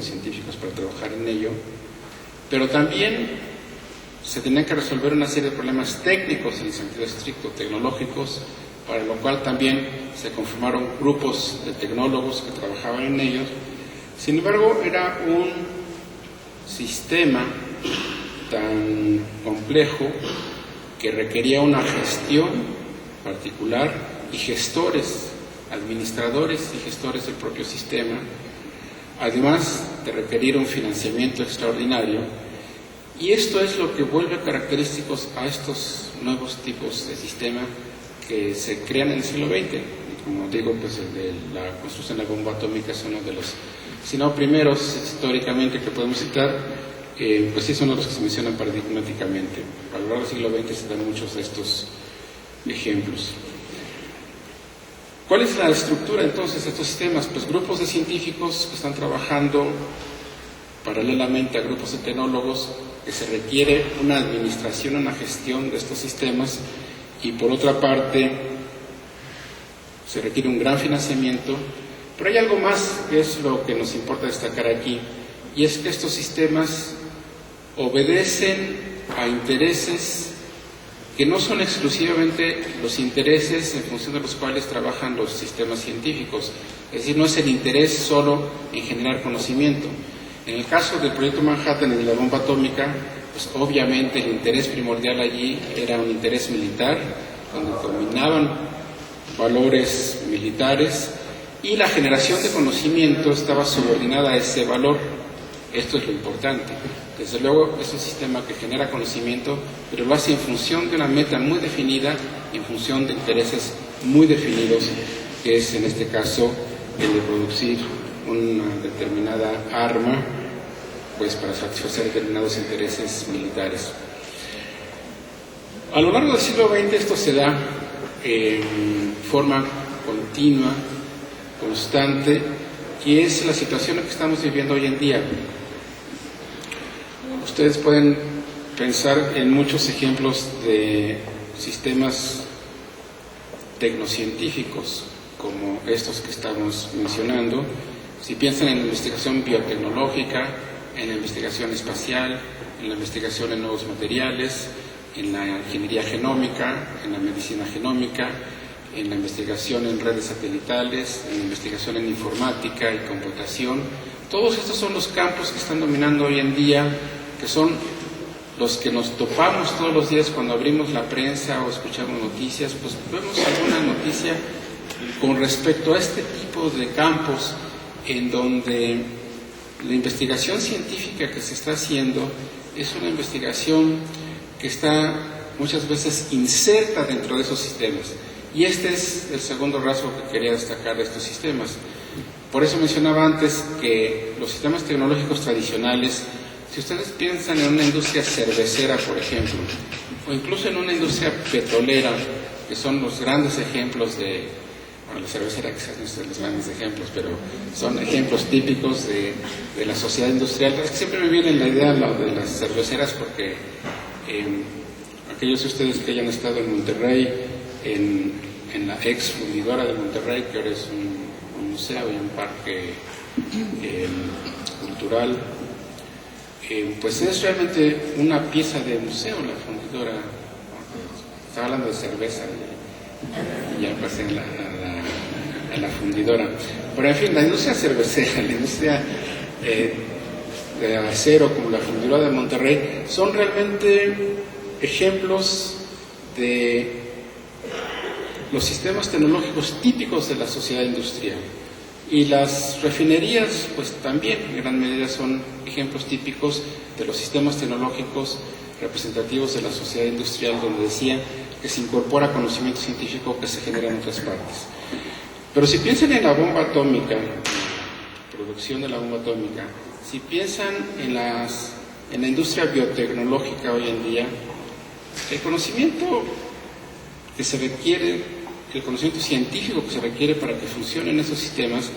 científicos para trabajar en ello, pero también se tenían que resolver una serie de problemas técnicos en el sentido estricto, tecnológicos, para lo cual también se conformaron grupos de tecnólogos que trabajaban en ellos. Sin embargo, era un sistema tan complejo que requería una gestión particular y gestores, administradores y gestores del propio sistema, además de requerir un financiamiento extraordinario. Y esto es lo que vuelve característicos a estos nuevos tipos de sistema que se crean en el siglo XX. Y como digo, pues el de la construcción de la bomba atómica es uno de los, si no primeros históricamente que podemos citar, pues sí son los que se mencionan paradigmáticamente. A lo largo del siglo XX se dan muchos de estos ejemplos. ¿Cuál es la estructura entonces de estos sistemas? Pues grupos de científicos que están trabajando paralelamente a grupos de tecnólogos, que se requiere una administración, una gestión de estos sistemas, y por otra parte se requiere un gran financiamiento. Pero hay algo más que es lo que nos importa destacar aquí, y es que estos sistemas obedecen a intereses que no son exclusivamente los intereses en función de los cuales trabajan los sistemas científicos. Es decir, no es el interés solo en generar conocimiento. En el caso del proyecto Manhattan y de la bomba atómica, pues obviamente el interés primordial allí era un interés militar, donde dominaban valores militares, y la generación de conocimiento estaba subordinada a ese valor. Esto es lo importante. Desde luego es un sistema que genera conocimiento, pero lo hace en función de una meta muy definida, en función de intereses muy definidos, que es en este caso el de producir una determinada arma, pues para satisfacer determinados intereses militares. A lo largo del siglo XX esto se da en forma continua, constante, que es la situación que estamos viviendo hoy en día. Ustedes pueden pensar en muchos ejemplos de sistemas tecnocientíficos como estos que estamos mencionando. Si piensan en la investigación biotecnológica, en la investigación espacial, en la investigación en nuevos materiales, en la ingeniería genómica, en la medicina genómica, en la investigación en redes satelitales, en la investigación en informática y computación. Todos estos son los campos que están dominando hoy en día, que son los que nos topamos todos los días cuando abrimos la prensa o escuchamos noticias. Pues vemos alguna noticia con respecto a este tipo de campos en donde la investigación científica que se está haciendo es una investigación que está muchas veces inserta dentro de esos sistemas. Y este es el segundo rasgo que quería destacar de estos sistemas. Por eso mencionaba antes que los sistemas tecnológicos tradicionales, si ustedes piensan en una industria cervecera, por ejemplo, o incluso en una industria petrolera, que son los grandes ejemplos de, bueno, la cervecera quizás no son los grandes ejemplos, pero son ejemplos típicos de la sociedad industrial. Es que siempre me viene la idea de las cerveceras porque aquellos de ustedes que hayan estado en Monterrey, en la ex fundidora de Monterrey, que ahora es un museo y un parque cultural, pues es realmente una pieza de museo la fundidora. Estaba hablando de cerveza y ya pasé a la fundidora. Pero en fin, la industria cervecera, la industria de acero como la fundidora de Monterrey son realmente ejemplos de los sistemas tecnológicos típicos de la sociedad industrial. Y las refinerías, pues también en gran medida son ejemplos típicos de los sistemas tecnológicos representativos de la sociedad industrial, donde decía que se incorpora conocimiento científico que se genera en otras partes. Pero si piensan en la bomba atómica, producción de la bomba atómica, si piensan en la industria biotecnológica hoy en día, el conocimiento que se requiere, el conocimiento científico que se requiere para que funcionen esos sistemas,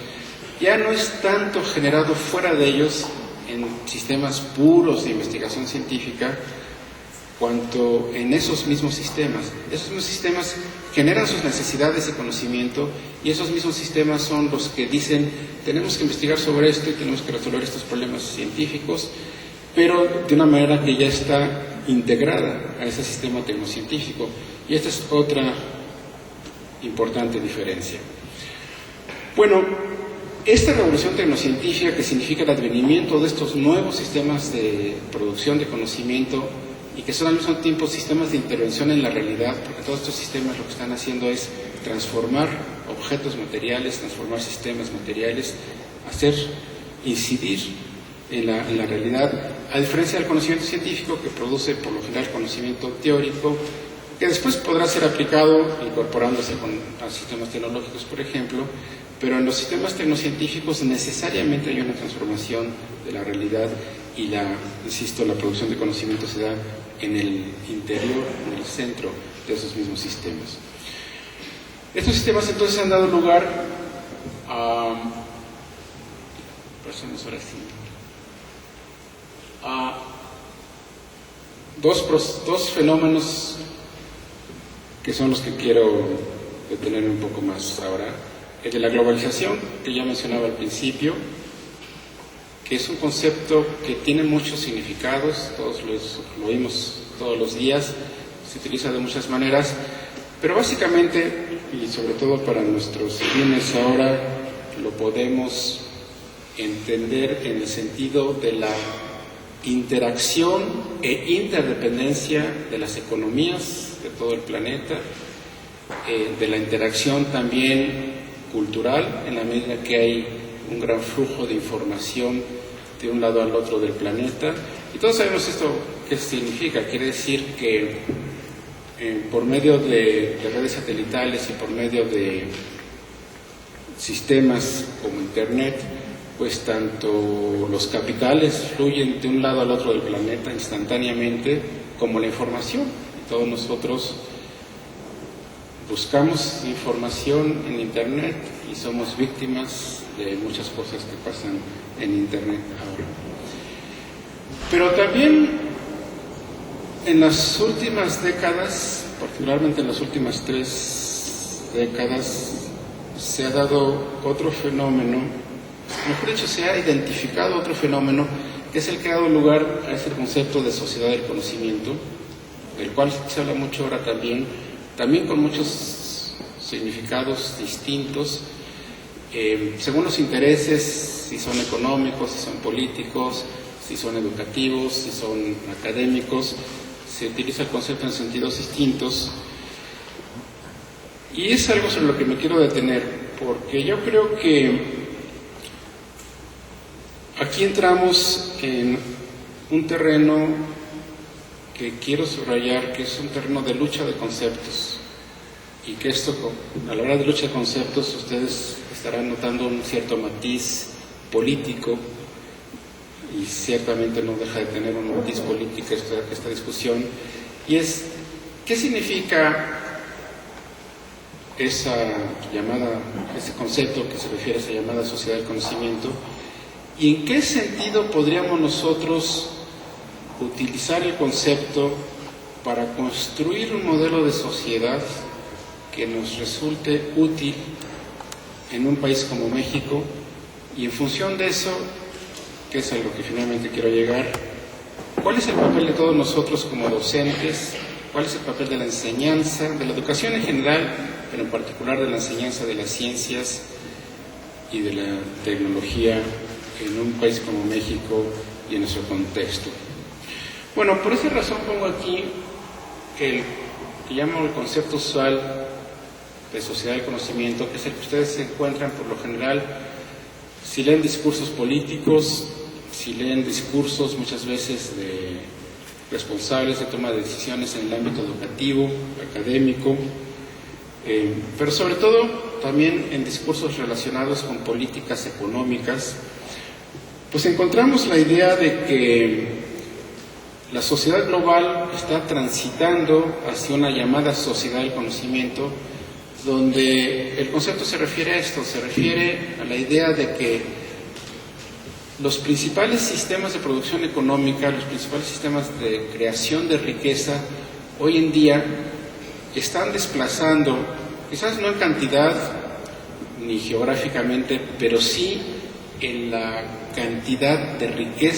ya no es tanto generado fuera de ellos en sistemas puros de investigación científica, cuanto en esos mismos sistemas generan sus necesidades de conocimiento, y esos mismos sistemas son los que dicen: tenemos que investigar sobre esto y tenemos que resolver estos problemas científicos, pero de una manera que ya está integrada a ese sistema tecnocientífico. Y esta es otra importante diferencia. Bueno, esta revolución tecnocientífica, que significa el advenimiento de estos nuevos sistemas de producción de conocimiento, y que son al mismo tiempo sistemas de intervención en la realidad, porque todos estos sistemas lo que están haciendo es transformar objetos materiales, transformar sistemas materiales, hacer incidir en la realidad, a diferencia del conocimiento científico, que produce por lo general conocimiento teórico, que después podrá ser aplicado incorporándose a sistemas tecnológicos, por ejemplo, pero en los sistemas tecnocientíficos necesariamente hay una transformación de la realidad, y insisto, la producción de conocimiento se da en el interior, en el centro de esos mismos sistemas. Estos sistemas entonces han dado lugar a dos fenómenos que son los que quiero detener un poco más ahora. El de la globalización, que ya mencionaba al principio, que es un concepto que tiene muchos significados, todos lo oímos todos los días, se utiliza de muchas maneras, pero básicamente, y sobre todo para nuestros fines ahora, lo podemos entender en el sentido de la interacción e interdependencia de las economías de todo el planeta, de la interacción también cultural, en la medida que hay un gran flujo de información de un lado al otro del planeta. Y todos sabemos esto qué significa. Quiere decir que por medio de redes satelitales y por medio de sistemas como Internet, pues tanto los capitales fluyen de un lado al otro del planeta instantáneamente, como la información. Y todos nosotros buscamos información en Internet y somos víctimas de muchas cosas que pasan en Internet ahora. Pero también en las últimas décadas, particularmente en las últimas 3 décadas, se ha dado otro fenómeno, mejor dicho, se ha identificado otro fenómeno, que es el que ha dado lugar a ese concepto de sociedad del conocimiento, del cual se habla mucho ahora también con muchos significados distintos, según los intereses, si son económicos, si son políticos, si son educativos, si son académicos. Se utiliza el concepto en sentidos distintos, y es algo sobre lo que me quiero detener, porque yo creo que aquí entramos en un terreno que quiero subrayar, que es un terreno de lucha de conceptos, y que esto, a la hora de lucha de conceptos, ustedes estarán notando un cierto matiz político, y ciertamente no deja de tener un matiz político esta discusión, y es: ¿qué significa ese concepto que se refiere a esa llamada sociedad del conocimiento? ¿Y en qué sentido podríamos nosotros utilizar el concepto para construir un modelo de sociedad que nos resulte útil en un país como México? Y en función de eso, que es a lo que finalmente quiero llegar, ¿cuál es el papel de todos nosotros como docentes? ¿Cuál es el papel de la enseñanza, de la educación en general, pero en particular de la enseñanza de las ciencias y de la tecnología en un país como México y en nuestro contexto? Bueno, por esa razón pongo aquí el que llamo el concepto usual de sociedad del conocimiento, que es el que ustedes encuentran por lo general si leen discursos políticos, si leen discursos muchas veces de responsables de toma de decisiones en el ámbito educativo, académico, pero sobre todo también en discursos relacionados con políticas económicas, pues encontramos la idea de que la sociedad global está transitando hacia una llamada sociedad del conocimiento, donde el concepto se refiere a esto, se refiere a la idea de que los principales sistemas de producción económica, los principales sistemas de creación de riqueza, hoy en día están desplazando, quizás no en cantidad ni geográficamente, pero sí en la cantidad de riqueza